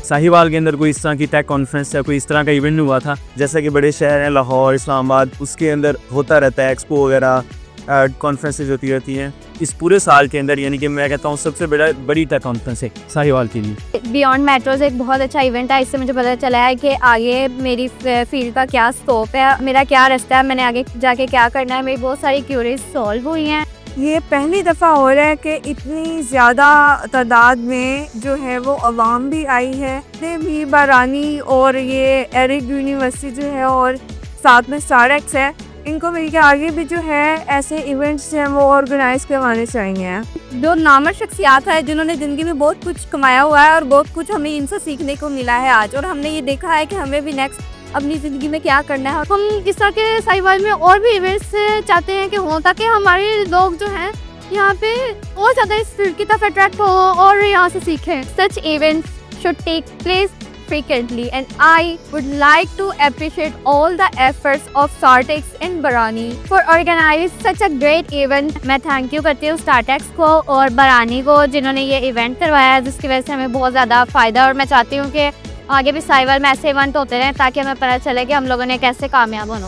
साहिवाल के अंदर कोई इस तरह की टेक कॉन्फ्रेंस या कोई इस तरह का इवेंट हुआ था, जैसा कि बड़े शहर हैं लाहौर, इस्लामाबाद, उसके अंदर होता रहता है एक्सपो वगैरह, कॉन्फ्रेंसेज होती रहती हैं इस पूरे साल के अंदर, यानी कि मैं कहता हूँ सबसे बड़ी टेक कॉन्फ्रेंस है साहिवाल के लिए। बियॉन्ड मेट्रोज एक बहुत अच्छा इवेंट है। इससे मुझे पता चला है कि आगे मेरी फील्ड का क्या स्कोप है, मेरा क्या रास्ता है, मैंने आगे जाके क्या करना है। मेरी बहुत सारी क्यूरीज सॉल्व हुई हैं। ये पहली दफ़ा हो रहा है कि इतनी ज़्यादा तादाद में जो है वो अवाम भी आई है। भी बारानी और ये एरिक यूनिवर्सिटी जो है और साथ में स्टारएक्स है, इनको मिलकर आगे भी जो है ऐसे इवेंट्स हैं वो ऑर्गेनाइज करवाने चाहिए। जो नामवर शख्सियात है जिन्होंने ज़िंदगी में बहुत कुछ कमाया हुआ है और बहुत कुछ हमें इनसे सीखने को मिला है आज, और हमने ये देखा है कि हमें भी नेक्स्ट अपनी ज़िंदगी में क्या करना है। हम इस तरह के साहिवाल में और भी इवेंट्स चाहते हैं कि हों, ताकि हमारे लोग जो हैं यहाँ पे और ज़्यादा इस फील्ड की तरफ अट्रैक्ट हो और यहाँ से सीखें। Such events should take place frequently, and I would like to appreciate all the efforts of StarTex in Barani for organize such a great event. मैं थैंक यू करती हूँ StarTex को और बरानी को जिन्होंने ये इवेंट करवाया, जिसकी वजह से हमें बहुत ज़्यादा फ़ायदा, और मैं चाहती हूँ कि आगे भी साहिवाल में ऐसे इवेंट होते रहें ताकि हमें पता चले कि हम लोगों ने कैसे कामयाब होना।